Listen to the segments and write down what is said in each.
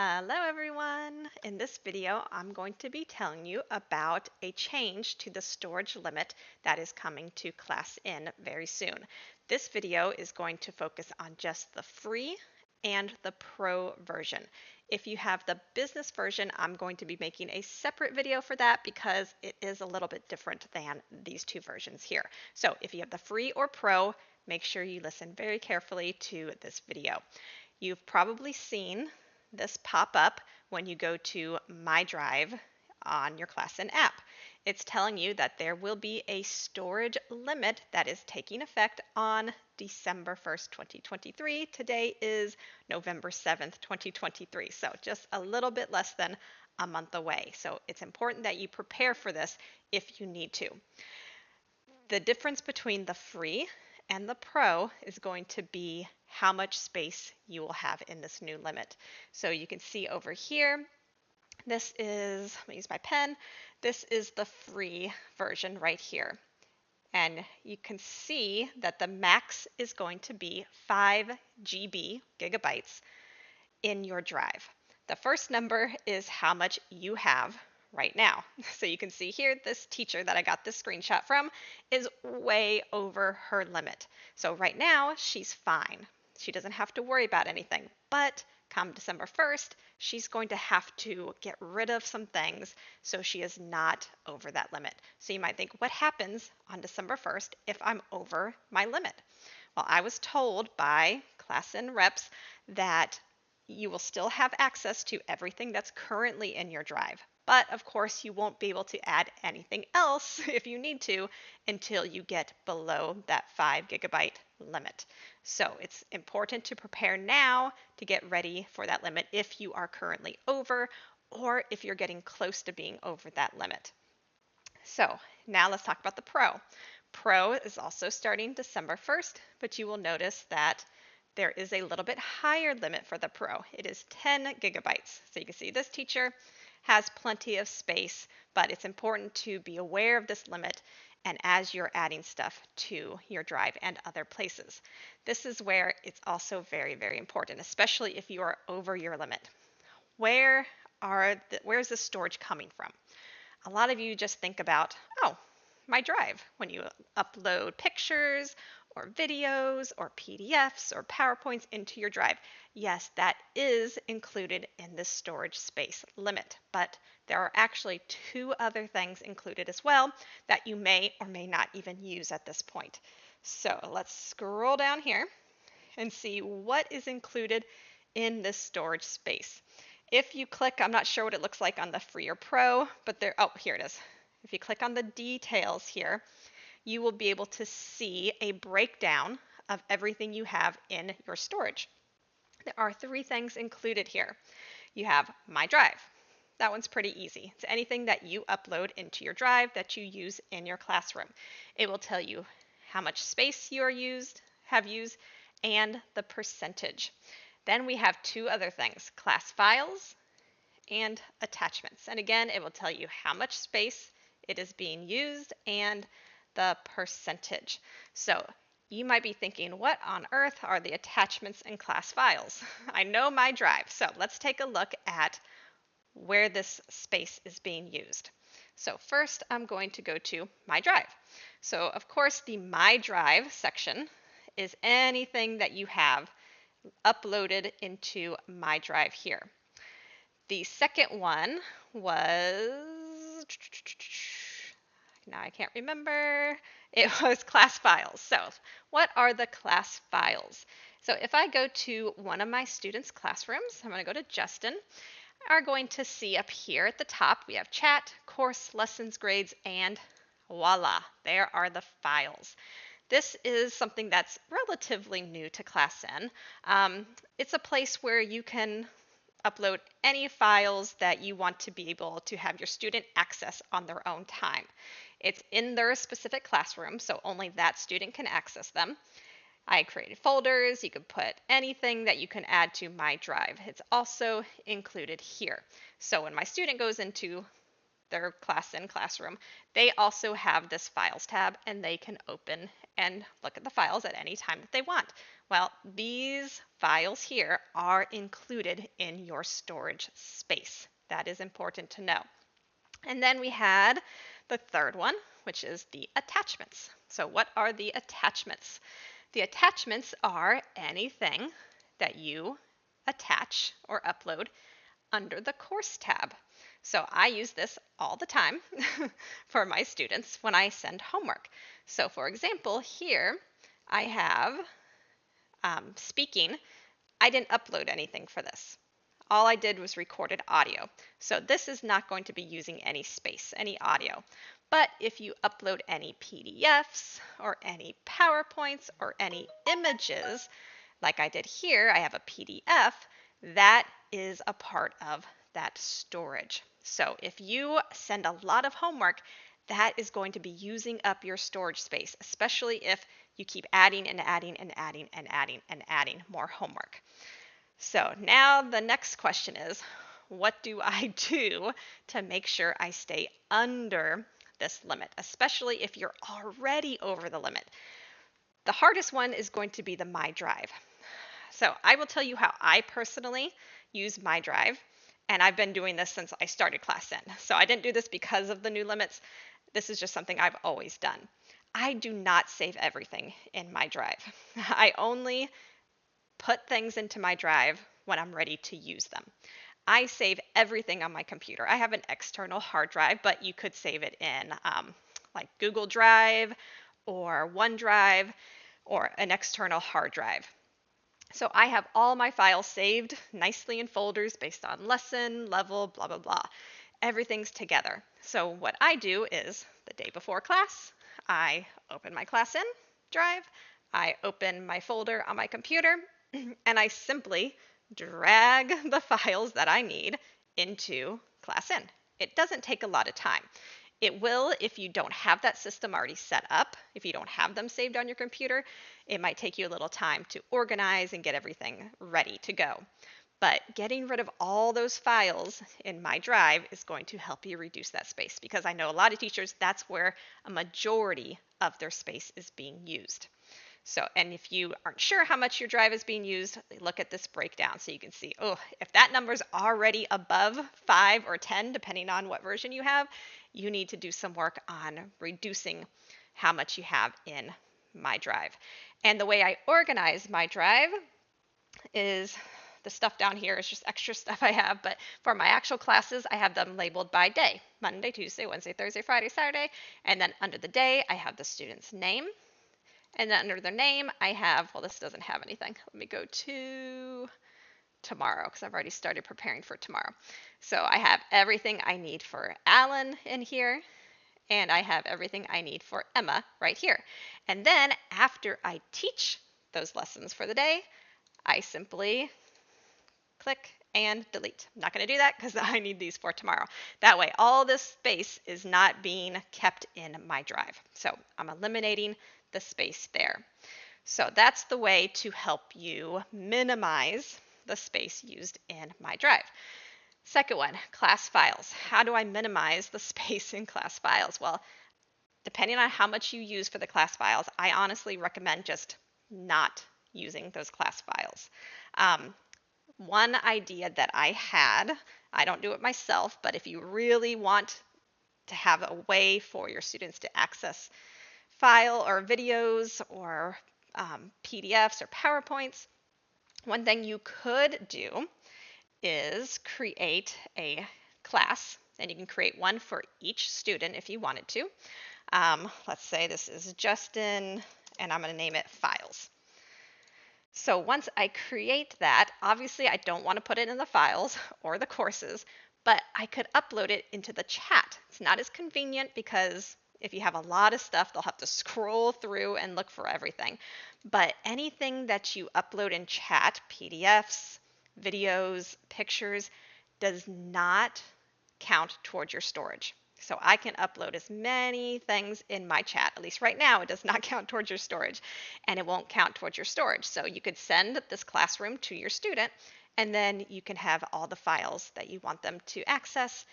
Hello everyone! In this video, I'm going to be telling you about a change to the storage limit that is coming to ClassIn very soon. This video is going to focus on just the free and the pro version. If you have the business version, I'm going to be making a separate video for that because it is a little bit different than these two versions here. So if you have the free or pro, make sure you listen very carefully to this video. You've probably seen this pop up when you go to My Drive on your ClassIn app. It's telling you that there will be a storage limit that is taking effect on December 1st, 2023. Today is November 7th, 2023. So just a little bit less than a month away. So it's important that you prepare for this if you need to. The difference between the free and the pro is going to be how much space you will have in this new limit. So you can see over here, this is, let me use my pen, this is the free version right here. And you can see that the max is going to be 5 gigabytes in your drive. The first number is how much you have right now. So you can see here, this teacher that I got this screenshot from is way over her limit. So right now, she's fine. She doesn't have to worry about anything. But come December 1st, she's going to have to get rid of some things so she is not over that limit. So you might think, what happens on December 1st if I'm over my limit? Well, I was told by ClassIn reps that you will still have access to everything that's currently in your drive. But of course, you won't be able to add anything else if you need to until you get below that 5 gigabyte limit. So it's important to prepare now to get ready for that limit if you are currently over or if you're getting close to being over that limit. So now let's talk about the Pro. Pro is also starting December 1st, but you will notice that there is a little bit higher limit for the Pro. It is 10 gigabytes. So you can see this teacher has plenty of space, but it's important to be aware of this limit and as you're adding stuff to your drive and other places. This is where it's also very, very important, especially if you are over your limit. Where's the storage coming from? A lot of you just think about, oh, my drive, when you upload pictures or videos or PDFs or PowerPoints into your drive. Yes, that is included in this storage space limit, but there are actually two other things included as well that you may or may not even use at this point. So let's scroll down here and see what is included in this storage space. If you click, I'm not sure what it looks like on the free or pro, but oh, here it is. If you click on the details here, you will be able to see a breakdown of everything you have in your storage. There are 3 things included here. You have My Drive. That one's pretty easy. It's anything that you upload into your drive that you use in your classroom. It will tell you how much space you have used and the percentage. Then we have 2 other things, class files and attachments. And again, it will tell you how much space it is being used and the percentage. So you might be thinking, what on earth are the attachments and class files? I know My Drive. So let's take a look at where this space is being used. So first I'm going to go to My Drive. So of course the My Drive section is anything that you have uploaded into My Drive here. The second one was, now I can't remember, it was class files. So what are the class files? So if I go to one of my students' classrooms, I'm going to go to Justin, are going to see up here at the top, we have chat, course, lessons, grades, and voila, there are the files. This is something that's relatively new to ClassIn. It's a place where you can upload any files that you want to be able to have your student access on their own time. It's in their specific classroom, so only that student can access them. I created folders. You could put anything that you can add to My Drive. It's also included here. So when my student goes into their ClassIn classroom, they also have this Files tab and they can open and look at the files at any time that they want. Well, these files here are included in your storage space. That is important to know. And then we had the third one, which is the attachments. So what are the attachments? The attachments are anything that you attach or upload under the course tab. So I use this all the time for my students when I send homework. So for example, here I have speaking. I didn't upload anything for this. All I did was recorded audio. So this is not going to be using any space, any audio. But if you upload any PDFs or any PowerPoints or any images, like I did here, I have a PDF, that is a part of that storage. So if you send a lot of homework, that is going to be using up your storage space, especially if you keep adding and adding and adding and adding and adding more homework. So now the next question is, what do I do to make sure I stay under this limit, especially if you're already over the limit? The hardest one is going to be the My Drive. So I will tell you how I personally use My Drive, and I've been doing this since I started ClassIn. So I didn't do this because of the new limits. This is just something I've always done. I do not save everything in My Drive. I only put things into My Drive when I'm ready to use them. I save everything on my computer. I have an external hard drive, but you could save it in like Google Drive or OneDrive or an external hard drive. So I have all my files saved nicely in folders based on lesson, level, blah, blah, blah. Everything's together. So what I do is the day before class, I open my ClassIn drive, I open my folder on my computer, and I simply drag the files that I need into ClassIn. It doesn't take a lot of time. It will if you don't have that system already set up. If you don't have them saved on your computer, it might take you a little time to organize and get everything ready to go. But getting rid of all those files in My Drive is going to help you reduce that space, because I know a lot of teachers, that's where a majority of their space is being used. So, and if you aren't sure how much your drive is being used, look at this breakdown so you can see, oh, if that number's already above 5 or 10, depending on what version you have, you need to do some work on reducing how much you have in My Drive. And the way I organize My Drive is the stuff down here is just extra stuff I have, but for my actual classes, I have them labeled by day: Monday, Tuesday, Wednesday, Thursday, Friday, Saturday. And then under the day, I have the student's name. And then under their name, I have, well, this doesn't have anything. Let me go to tomorrow because I've already started preparing for tomorrow. So I have everything I need for Alan in here, and I have everything I need for Emma right here. And then after I teach those lessons for the day, I simply click and delete. I'm not going to do that because I need these for tomorrow. That way, all this space is not being kept in My Drive. So I'm eliminating the space there. So that's the way to help you minimize the space used in My Drive. Second one, class files. How do I minimize the space in class files? Well, depending on how much you use for the class files, I honestly recommend just not using those class files. One idea that I had, I don't do it myself, but if you really want to have a way for your students to access file or videos or PDFs or PowerPoints, one thing you could do is create a class, and you can create one for each student if you wanted to. Let's say this is Justin, and I'm going to name it Files. So once I create that, obviously I don't want to put it in the files or the courses, but I could upload it into the chat. It's not as convenient because if you have a lot of stuff, they'll have to scroll through and look for everything. But anything that you upload in chat, PDFs, videos, pictures, does not count towards your storage. So I can upload as many things in my chat. At least right now, it does not count towards your storage, and it won't count towards your storage. So you could send this classroom to your student, and then you can have all the files that you want them to access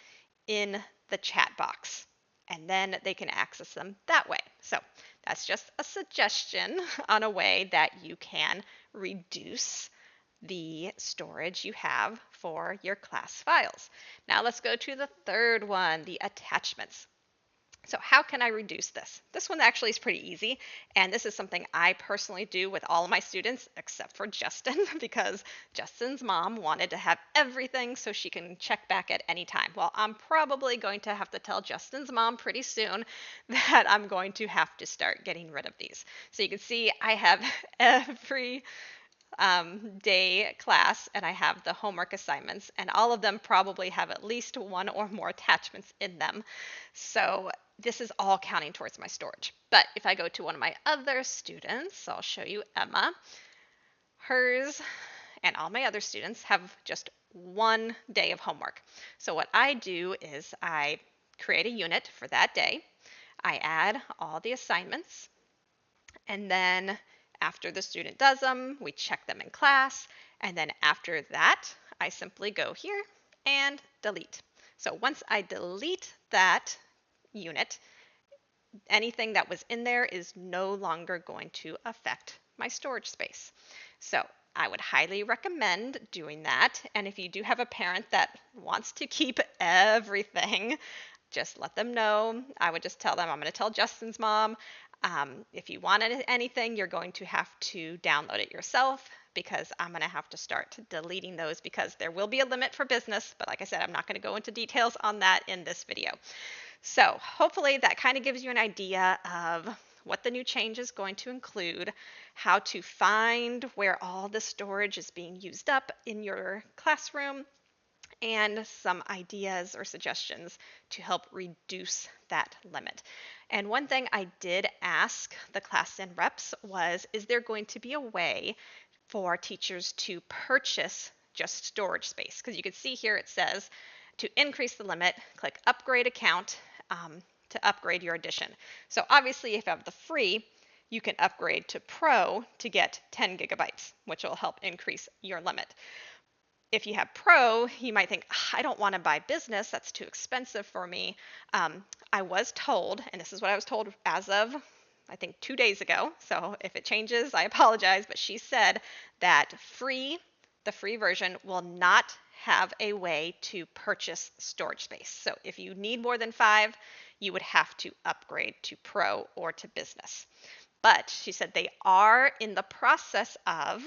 in the chat box. and then they can access them that way. So that's just a suggestion on a way that you can reduce the storage you have for your class files. Now let's go to the third one, the attachments. So how can I reduce this? This one actually is pretty easy, and this is something I personally do with all of my students except for Justin because Justin's mom wanted to have everything so she can check back at any time. Well, I'm probably going to have to tell Justin's mom pretty soon that I'm going to have to start getting rid of these. So you can see I have every day class, and I have the homework assignments, and all of them probably have at least one or more attachments in them. So this is all counting towards my storage. But if I go to one of my other students, I'll show you Emma, hers and all my other students have just 1 day of homework. So what I do is I create a unit for that day. I add all the assignments, and then after the student does them, we check them in class. And then after that, I simply go here and delete. So once I delete that unit, anything that was in there is no longer going to affect my storage space. So I would highly recommend doing that. And if you do have a parent that wants to keep everything, just let them know. I would just tell them, I'm going to tell Justin's mom, if you want anything, you're going to have to download it yourself because I'm going to have to start deleting those because there will be a limit for business. But like I said, I'm not going to go into details on that in this video. So hopefully that kind of gives you an idea of what the new change is going to include, how to find where all the storage is being used up in your classroom, and some ideas or suggestions to help reduce that limit. And one thing I did ask the ClassIn reps was, is there going to be a way for teachers to purchase just storage space? Because you can see here it says to increase the limit, click upgrade account to upgrade your edition. So obviously if you have the free, you can upgrade to Pro to get 10 gigabytes, which will help increase your limit. If you have Pro, you might think, I don't want to buy business. That's too expensive for me. I was told, and this is what I was told as of, I think, 2 days ago. So if it changes, I apologize. But she said that the free version will not have a way to purchase storage space. So if you need more than 5, you would have to upgrade to Pro or to business. But she said they are in the process of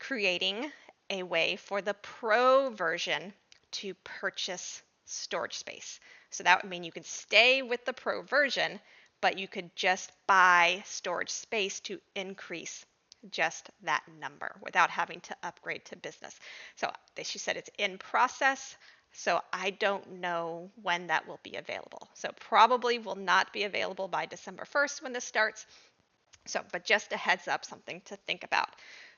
creating a way for the Pro version to purchase storage space. So that would mean you could stay with the Pro version, but you could just buy storage space to increase just that number without having to upgrade to business. So she said it's in process. So I don't know when that will be available. So probably will not be available by December 1st when this starts. So, but just a heads up, something to think about.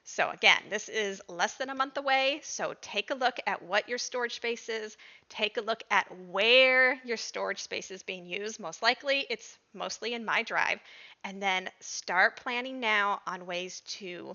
So again, this is less than a month away, so take a look at what your storage space is. Take a look at where your storage space is being used. Most likely, it's mostly in My Drive. And then start planning now on ways to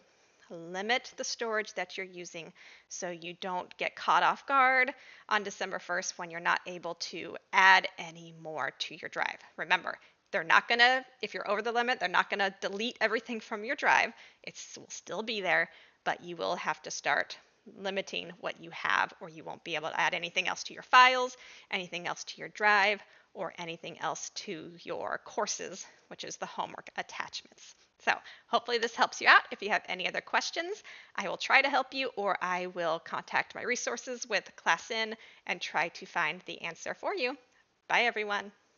limit the storage that you're using so you don't get caught off guard on December 1st when you're not able to add any more to your drive. Remember, they're not going to, if you're over the limit, they're not going to delete everything from your drive. It will still be there, but you will have to start limiting what you have, or you won't be able to add anything else to your files, anything else to your drive, or anything else to your courses, which is the homework attachments. So hopefully this helps you out. If you have any other questions, I will try to help you, or I will contact my resources with ClassIn and try to find the answer for you. Bye, everyone.